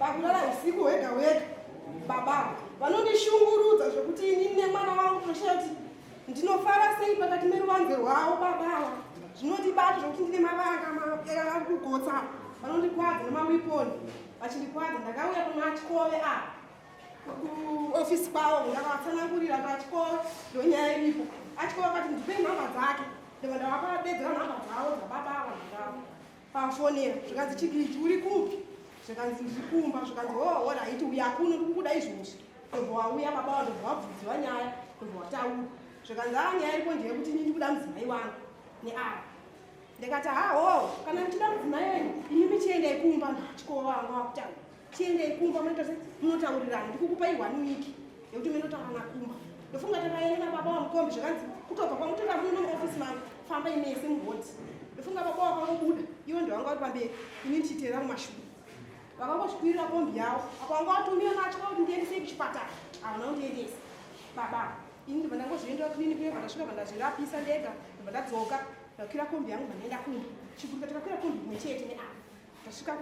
Takarara usiku wega wega. Baba, vanondishungurudza zvokuti ini nemwana wangu toshati ndinofara sei pakati meruvanze rwavo baba. Zvinondibata zvokuti ndine mavanga ari kugotsa. Vanondikwadza nemawiponi. Vachindikwadza ndakauya kuna Chikove kuofisi kwavo ndakavatsanangurira pachikove ndonyaya iripo. Achikove akati ndipe nhamba dzake. Ndibva ndavapabedzera nhamba dzavo dzababa ava ndavo. Pafonera zvikanzi Chigiji uri kupi? Zvikanzi ndirikumba. Zvikanzi oraiti uya kuno ndikukuda izvozvi. Ndobva wauya baba wavo ndobva wabvunziwa nyaya ndobva wataura. Zvikanzi nyaya iripo ndeyekuti ini ndikuda mudzimai wangu neava. Ndikati kana muchida mudzimai wenyu inimi chiendei kumba Chikove vangu vakutaura. Chiendei kumba munotaurirana ndikukupai 1 wiki yekuti munotaurana kumba. Ndofunga takaenda baba vamukombe zvikanzi kutobva kwamutoenda muno muofisi mangu famba inese mugoti. Ndofunga baba vakangobuda ivo ndovanga vari pamberi ini ndichiteera mumashure. Vakangosvikwirira kombi yavo apo vanga vatumira naChikove kuti ndiendesei kuchipatara havana kundiendesa. Baba ini ndibva ndangozviendera kiriniki yega ndasvika vandazvirapisa ndega ndibva ndadzoka ndakwira kombi yangu vandaenda kumba. Chigurika takakwira kombi imwe chete neava. Ndasvika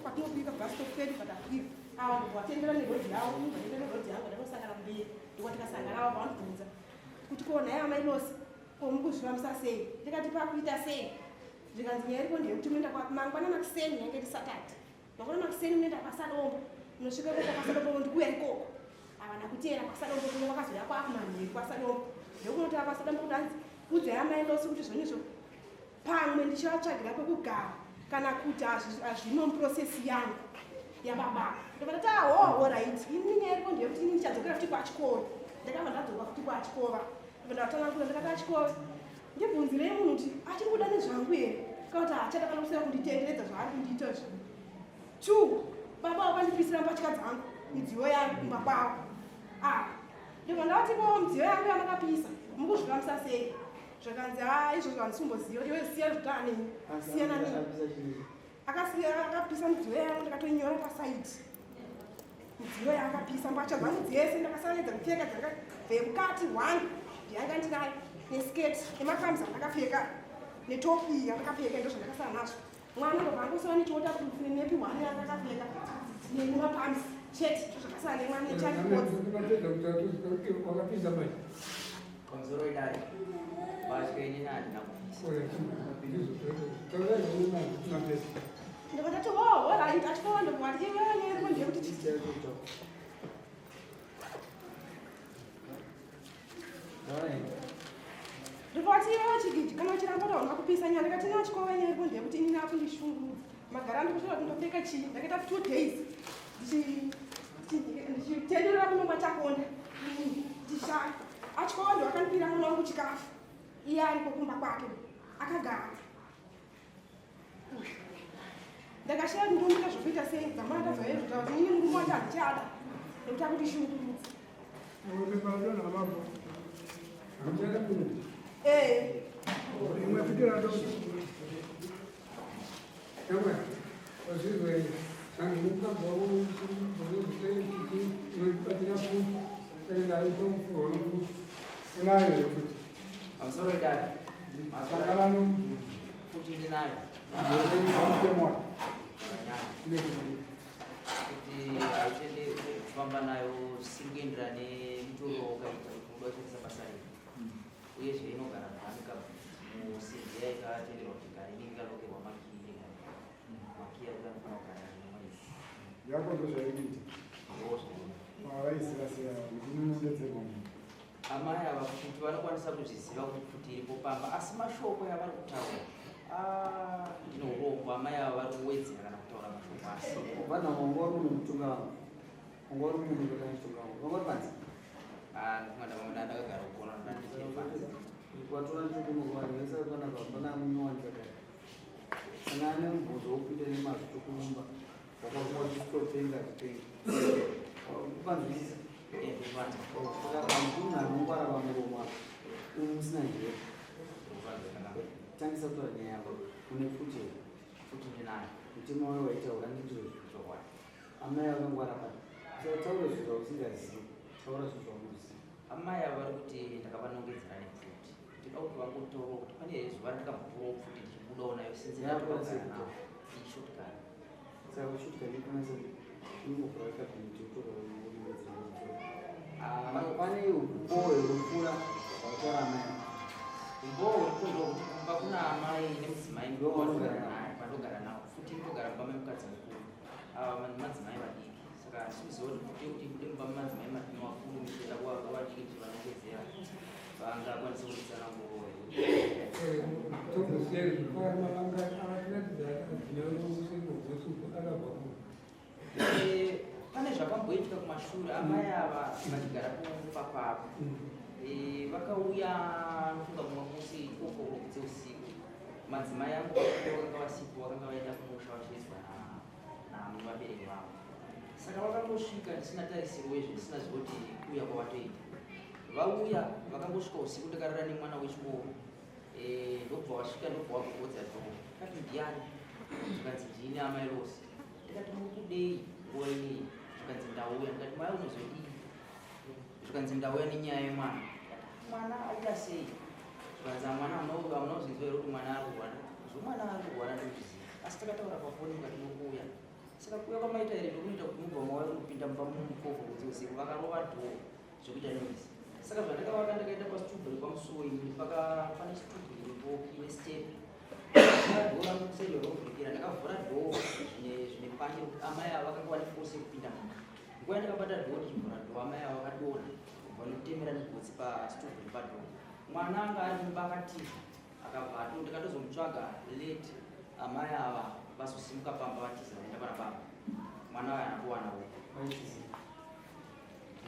kwatinobika bhasitopu pedu patakwira ava ndobva vatendera nerodhi yavo ndibva nerodhi yangu ndanosangana kumberi ndikuva tikasangana ava vanobvunza kuti ko nhai amailosi komukuzvifambisa sei. Ndikati pakuita sei. Zvikanzi nyaya iripo ndeyekuti munoenda mangwanana kuseni yange tisatati. Mangwanana kuseni munoenda kwaSadombo. Munosvika koko kwaSadombo ndikuya ikoko. Havana kuteera kwaSadombo kuno kwakazoya kwakumanheru kwaSadombo. Ndokunotava kwaSadombo kudanzi udzai amailosi kuti zvonizvo pamwe ndichivatsvagira kwekugara kana kuti hazvino muprosesi yangu yababa. Ndobva ndati oraiti ini nyaya iripo ndeyekuti ini ndichadzokera futi kwaChikove. Ndakabva ndadzoka futi kwaChikove. Ndobva ndavatsanangura ndakati Chikove ndibvunzirei munhu kuti achiri kuda nezvangu here kana kuti hachada kana kusera kunditenderedza zvaari kundiita zvino. 2 baba vakandipisira mbatya dzangu midziyo yangu kumba kwavo. Ndibva ndavati midziyo yangu yamakapisa mukuzvifambisa sei. Zvikanzi izvozvo handisumboziva iwe siya zvitana neni siyana neni. Akapisa midziyo yangu ndakatoinyora pasaiti. Midziyo yaakapisa mbatya dzangu dzese ndakasaedza kupfeka dzakabvemukati 1 ndiyanga ndinayo nesiketi nemakamzi andakapfeka netopu iyi yandakapfeka ndo zvandakasara nazvo. Mwana ndobva angosova nechiota kuti nepi 1 yandakapfeka nemakamzi chete zvakasara nemwana nechakipodzi. Ndobva ndati oraiti Achikove ndobva ndati iwenyeriko ndeyekuti ndikati iwewe Chigiji kana uchiramba kuti hauna kupisa nyaya. Ndikati naChikove nyeriko ndeyekuti ini nakundishungurudza. Magara ndikushora kuti ndopfeka chii. Ndakaita 2 days ndichitenderera kunyumba Chakonda ndichishaya. Achikove ndoakandipira mwana wangu chikafu iye ariko kumba kwake akagara. Ndakashaya kuti ndomuita zvokuita sei dzamana tazoyezvota kuti ini murume wacho handichada nekuti akundishungurudza. I'm sorry, Dad. Pfuti achende kufamba nayo singoenderana nemutoro wakaita kuda kuisa basa redu uyezve inogara panika musimbi yaikatenderwa kuti gare inenge ikalokerwa makii makii akuda kufana kugara nemwezi yako ndozvaikuita amai ava kuti vanokwanisa kuzviziva kuti Pfuti iripo pamba asi mashoko yavari kutaura ndinourombo amai ava vari kuwedzera kana kutaura mashoko asi vana vangu vari munhu mutunga vangu vangu vari munhu mutunga vangu vangu vari panzi ndikunganda vamwe ndakagara kugona ndandichepanzi kwatora nchokunokwani vese kana vapana munowanikaka kana ane mubvunzo wokupinda nemazvitokurumba vakakuwa chitotenga kupanzwisisa saka munhu anongwara vamuroma musina njere tangisa kutaura nyaya yako une Pfuti ndinayo mutema wayo waitaura ndizvozvokwadi amai vakangwara pati saka taura zvinhu zvausingazivi taura zvinhu zvaunoziva. amai ava vari kuti ndakavanongedzera nePfuti ndida kuti vangotaura kuti pane zuva randakambotoro Pfuti ndichibudawo nayo sinzi ndatoagara nawo ichishotgari saka kushotgari kunasa pane ubowe rufura watora mai ubowe kumba kuna amai nemudzimai vanogara navo futi ndogara mumba memukadzi mukuru ava madzimai vadiki saka siuziva kuti kuti bude mumba memadzimai makuru michera vadiki kuti vanongedzera vangakwanisa kurisana ngurowe pane zvakamboitika kumashure amai ava vachigara papapo vakauya nofunga mumwe musi ikoko dzeusiku madzimai angu vakanga vasipo vakanga vaenda kumusha vachiedzwa navabereki vavo saka vakangosvika ndisina tarisiro wezvo ndisina zivo kuti kuuya kwavatoita vauya vakangosvika usiku ndakarara nemwana wechikoro ndobva wasvika ndobva wagogodza dhoo kati ndiani zvikanzi ndini amai rose ndikati mukudei nguva inei zvikanzi ndauya ndikati mai unozodii zvikanzi ndauya nenyaya yemwana mwana aita sei zvikanzi mwana amunauzvinzwa here kuti mwana ari kurwara zvomwana ari kurwara ndozviziva asi takataura pafoni ngati nokuuya saka kuuya kwamaita here ndokunoita kuti mubva mawari kupinda mumba mumukovho kudzeusiku vakarova dhoo zvokuita noisi saka zvandakavaka ndakaenda pasitubhuri pamusuwo ini pane chitubhuri iripo ine stepu dhoo rangu kuseri rorovhekera ndakavhura dhoo zvine pande kuti amai ava vakanga vane force yekupinda mumba nguva yandakabata dhoo ndichivhura dhoo amai ava vakadonha vanotemera negotsi pasitubhuri padhoo mwana anga ari mumba akatiza akabvato ndikatozomutsvaga late amai ava vasosimuka pamba vatiza vaenda pana baba mwana aya anakuwanawo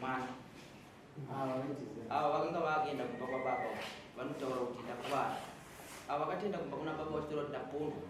mwana ava vakanga vakaenda kumba kwababa vanotaura kuti ndakuvara ava vakatoenda kumba kuna baba vachitaura kuti ndapondwa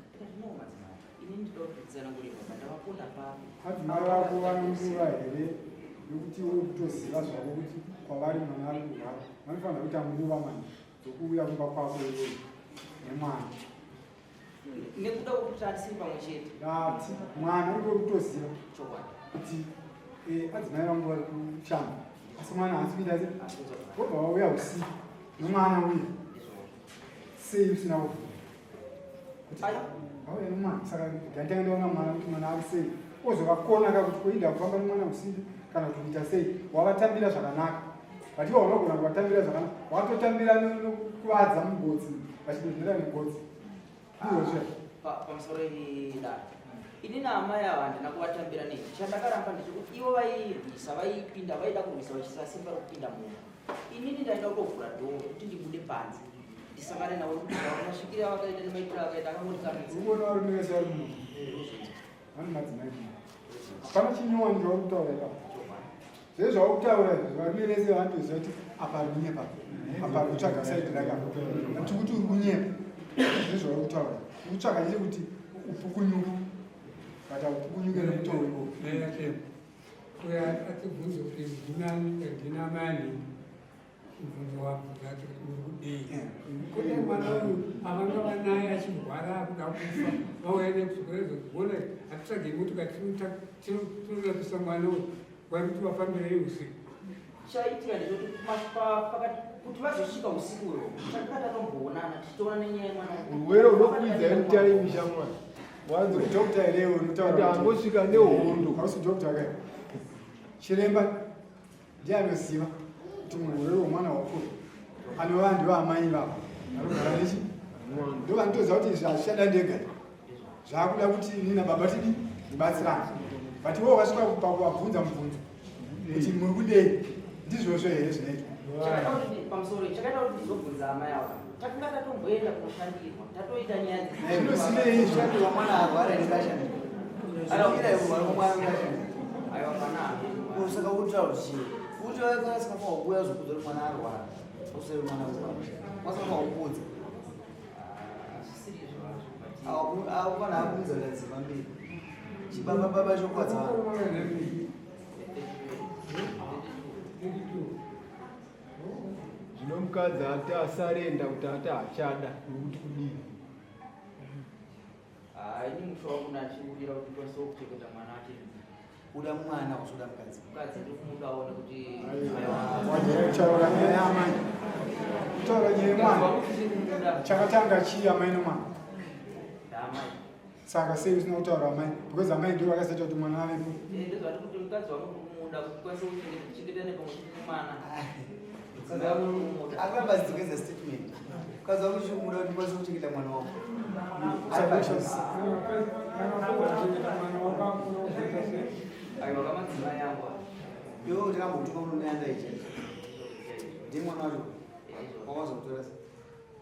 ndikati no madzimai ini ndinoda kudzidzana kuri baba ndavaponda papi madzimai vako vanonguva here yokuti uri kutoziva zvako kuti kwavari mwana ari kurwara vanofanira kuita nguva mani dzokuuya kumba kwako iyoyo nemwana nekuda kuti atisiri pamwe chete ati mwana uri kutoziva chokwadi kuti adzimai vangu vari kushamba asi mwana haasi kuita se wobva wauya usiku nomwana uya sei usina kuvhura kuti auya nomwana saka gandandaona mwana kuti mwana ari sei ozovakona ka kuti koinda kufamba nomwana usiku kana kuti kuita sei wavatambira zvakanaka vatiwa unogona kuvatambira zvakanaka watotambira nokuvadza mugotsi vachidonhera negotsi iwozve pamusoro idaro ini naamai ava handina kuvatambira nei chandakaramba ndechekuti ivo vairwisa vaipinda vaida kurwisa vachisa simba rokupinda mumba inini ndaenda kutovhura dhoo kuti ndibude panze ndisangane navo kuti vasvikira vakaita nemaitiro akaita akangotikamisa varume vari munhu vane madzimai hapana chinyowani zvauri kutaura ipapo zvezvo zvauri kutaura izvo varume vese vandoziva kuti apa ri kunyepa apa ri kutsvaga saidi rakapa ati kuti uri kunyepa zvezvo zvauri kutaura uri kutsvaga chete kuti upukunyuke kata upukunyuke nemutoro iko uya atibvunze kuti ndina mani mubvunzo wangu zati uri kudei kuti mwana uyu avanga vanaye achirwara kuda kufa vauya nekuzvikorezvo kuona hatitsvagei motokari tinorapisa mwana uyu waikuti vafambirei usiku chaitika ndezvoti kuti vazosvika usikuyo takatatomboonana tichitoona nenyaya yemwana urwere unokuidza mutaimisha mwana wanzi kudhokta irewo kuti angosvika nehondo hausi dhokta kai chiremba ndiye anoziva kuti murwere womwana wakuru anova ndivo amai vavo anogara nechi ndo vanotoziva kuti zvazvichada ndega zvaakuda kuti nina baba tidi ndibatsirana but ivo vasvika pakuvabvunza mubvunzo kuti muri kudei ndizvozvo here zvinoitwa pamusoro chakaita kuti ndizobvunza amai ava takanga tatomboenda kunoshandirwa tatoita nyaya zvinosinei shandira mwana arwara ndikashandira arakira mwana ngashanda aiwa mwana saka kutaura chii kuti vakasika paukuya zvokuti uri mwana arwara usiri mwana arwara wasaka paukudza akufana akudza kadzima mbiri chibaba baba chokwadza zvino mukadzi ati asarenda kuti ati achada nokuti kudii ini musho wakuna achiurira kuti kwese kuchengeta mwana achiri uda mwana usoda mukadzi ndikumudawo nekuti kutaura nyaya yamai kutaura nyaya yemwana chakatanga chii amai nomwana ndamai Saka sei usina kutaura amai because amai ndio vakaseta kuti mwana avepo. Ndizvati kuti mukadzi wangu kumuda kukwanisa kuchengetana pamwana. Akuramba achidzokeza statement. Mukadzi wangu chikumuda kuti ukwanise kuchengeta mwana wako. Aiwa kamadzimai angu. Iwe takambotuma unoneanda ichi. Ndi mwana wacho. Wakazotora sei?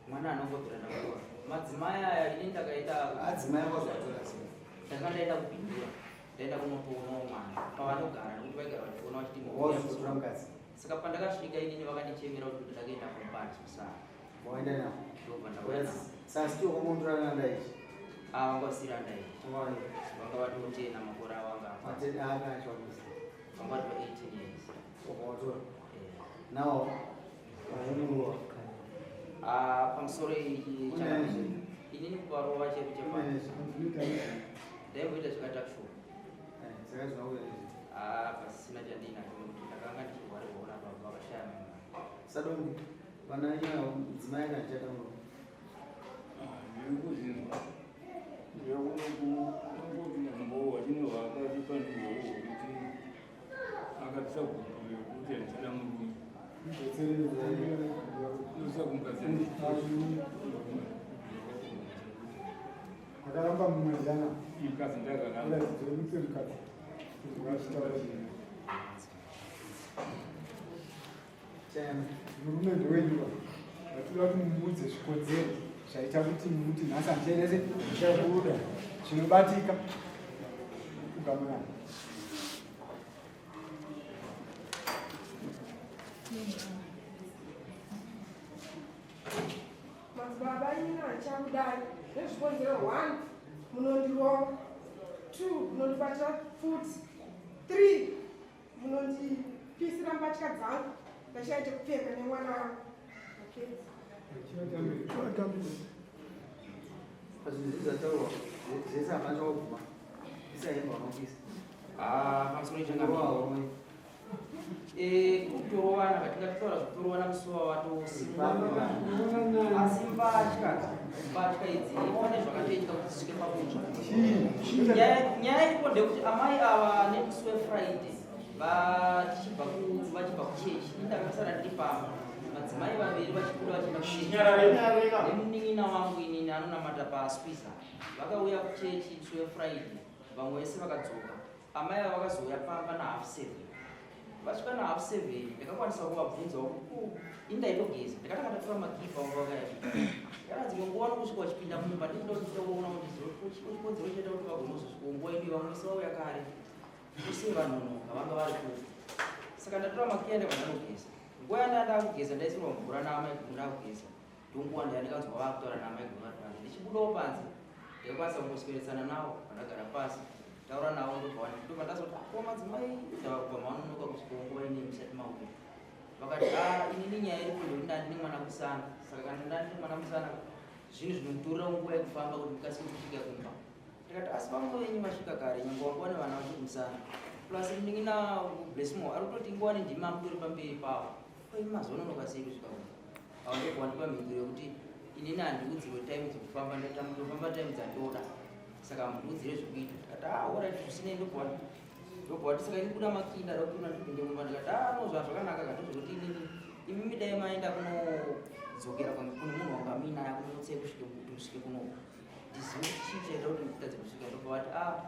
Mwana anongobvira ndakuwa. Madzimai aya inini ndakaita adzimai wakazotora sei? ndakandaenda kupindura. Ndaenda kunotoonawo mwana. Pavanogara nekuti vaigara vachiona vachiti Wakazotora mukadzi. Saka pandakasvika inini vakandichemera kuti ndakaenda kumbatso kusara. Waenda nawo. Ndobva ndauya nawo. Sasa still ukamontora nanda ichi. Vangavasira ndai. Vanga vatotena makore avo anga. Matenda akachawisa. Vanga vari 18 years. Wakawatora. Nawo waimuruwa. Pamusoro inini kuvarova chedu chepano ndaimboita chikatakishoka. Saka zvinauya izvi. Pasina chandinacho nokuti ndakanga ndichirwara kuona baba vakashaya mwana. Sadombi vana nyaya mudzimai akachata muno. Ndikuzinzwa ndikuti wachinova akatipa ndiwo kuti akatisagumbuye kuti andisada murume Akaramba mumwezana. mkazi ndakaramba Murume ndowenyuwa vatida kuti mumudze zvikodzero zvaita kuti muti nhasi handicherese zvichakuda zvinobatika kugamunana. Madzibaba inini achakudai nezvikonzero 1 munondirowa, 2 munondibatira Pfuti, 3 munondipisira mbatya dzangu ndachaite kupfeka nemwana wangu. Pazvizvataurwa zvese hapana waguma isahemba unopisa. Pamusoro ichangarowa kutorovana katingataura kutorowana musi wawatosimba asi mbatya idzi pane zvakatoitika kuti zvisvike pakutsva. Nyaya iripo ndekuti amai ava nemusi weFriday vachibva kuchechi indakasara ndiri pamba madzimai vaviri vachikuda vachienda kuchechi nemunin'ina wangu inini anonamata paSwiza vakauya kuchechi musi weFriday vamwe vese vakadzoka. Amai ava vakazouya pamba na7:30 vasvika na7:30 ndakakwanisa kuvabvunza kuti indaitogeza ndakatanga ndatora magipa anga vakayapita yakadzimwe nguva nokusvika vachipinda mumba ndindoona kuti chikonzero chaita kuti vagonozosvika nguva ino vamwe vese vauya kare use vanonoka vanga vari kufa. Saka ndatora makiya ndabva ndanogeza. Nguva yandanda kugeza ndaisirwa mvura naamai guru ndakugeza ndonguva ndandikanzwa vakutaura naamai guru vari panze ndichibudawo panze ndakakwanisa kungoswedesana navo vandagara pasi taura navo ndobva ndazoti ko madzimai ndavabva manonoka kusvika nguva ine musati mauya vakati inini nyaya iri kundo kuti ndandine mwana musana. Saka kana ndandine mwana musana zvinhu zvinotorera nguva yekufamba kuti ndikasike kusvika kumba. Ndikati asi vamwe venyu vasvika kare nyange wanguva nevana vachiri musana plus munin'ina blessimo ari kutoti nguva nendima mutori pamberi pavo koimi mazononoka sei kusvika kumba. Avandokuva ndipa mhinduro yekuti inini handiudzirwe time dzekufamba ndotofamba time dzandoda. Saka mundiudzire zvekuita. Ndikati alright zvisinei ndobva saka ini kuda makinda ndakutona ndipinde mumba ndikati nozva zvakanaka kandozvekuti inini imimi dai maenda kunodzokera kune munhu wanga muinaye kunotsei kusvike kuno ndizive kuti chii chaita kuti ndikutadze kusvika ndobva vati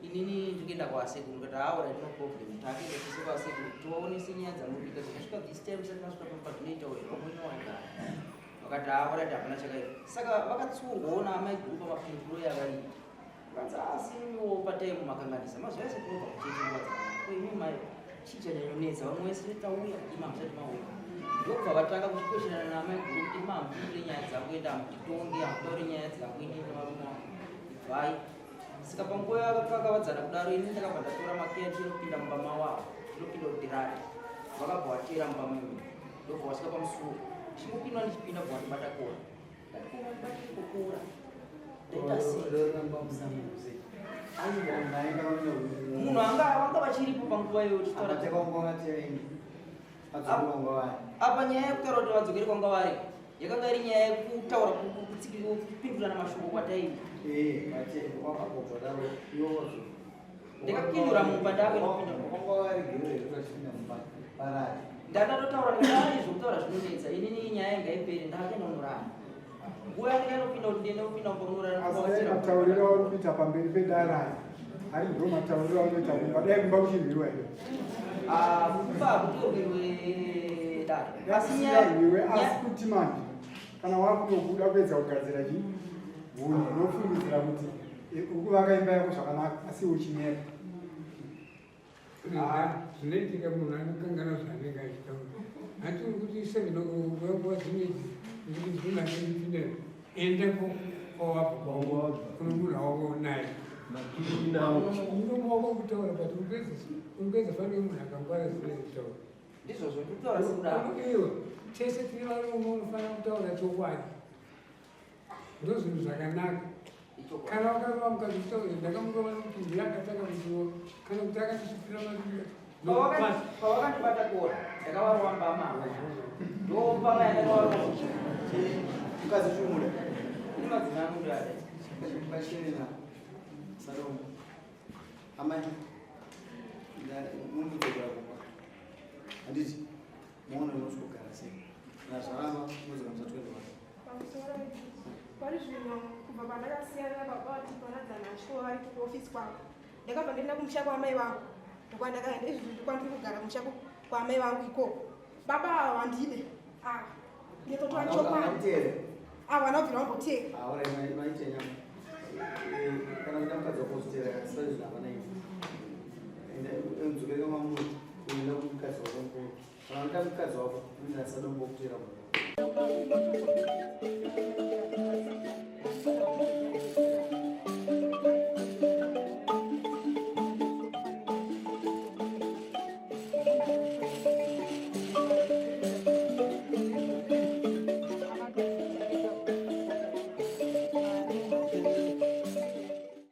inini ndikuenda kwasekuru ndikati alright no problem takuenda tese kwasekuru tivaonese nyaya dzanobika dzakasvika this time sati masvika pazvinoita uyo vamweni waigara vakati alright hapana chakaipa. Saka vakatsurwawo naamai guru pamapinduro yavaiita kanzi asimiwo pataimu makanganisa mazuva ese tinobva kuchechi nguva dzakanaka koimi mai chii chanyanyonetsa vamwe vese tauya ima musati mauya ndobva vatanga kuchikwesherana naamai guru kuti mamupindure nyaya dzangu enda hamutitonge hamutaure nyaya dzangu inini nemarume wangu bvai. Saka panguva yakakavadzana kudaro ini ndakabva ndatora makeya ndinopinda mumba mawavo ndinopinda kudirari vakabva vatera mumba mimi ndobva vasvika pamusuwo chimupindwa ndichipinda bva vandibata kora ndatikomabati kukura munhu vanga vachiripo panguva iyoyo apa nyaya yekutaura kuti vadzokere kwanga vari yakanga iri nyaya yekutaura kupindurana mashoko kwataini wakakobvadaro iwozo ndakapindura mupanda ake ndakatotaura ndikaaizokutaura zvinonetsa inini nyaya yanga iperi ndakatenonorana nguva yange yanopinda kuti ndiende kupinda matauriro auri kuita pamberi pedarai ari ndo matauriro aunoita kumba dai kumba kuchirwiwa here kumba kutorwirwe dare asiirwiwe asi kuti manje kana wakutobuda kuedza kugadzira chii hunhu unofungidzira kuti ukuvaka imba yako zvakanaka asi uchinyepa zvinoitika munhu anokangana zvaanenge achitaura hatiri kuti sevinonguva dzimwedzi nekuti ndinazvipinde ende kwawabva kuno munhu awako naye unomaoko kutaura but urikuedza fanike munhu akangwara zvinenge kutaura ndizvozvo kutaura sekudaiwe tese tine varume unofanira kutaura chokwadi ndo zvinhu zvakanaka kana wakava mukazvitaura ndakamurova nokuti ndiye akatanga kuziva kana kuti akatisupira pawakandibata kora ndakavarowa mbama ndopama yandakavarova ukazishumuda ine madzina anodada bashirina Salom amai mundikugara kumba handiti muone unosvogara sei nazvaramba muzika musatwendwa pari zvino kubva pandakasiyana nababa vati panadzana achikova vari kuofisi kwavo ndakabva ndienda kumusha kwamai vangu ndokwandakaenda izvizvi ndikwandiri kugara musha kwamai vangu ikoko baba ava vandide ndetotora chokwadi vanobvira vamboteka maitenyama kana kuda mukadzi wako uzitera sazvino havana ivo udzokereka mamuri uenda kumukadzi wako mukuru kana uda mukadzi wako uenda sadombo kutera munhu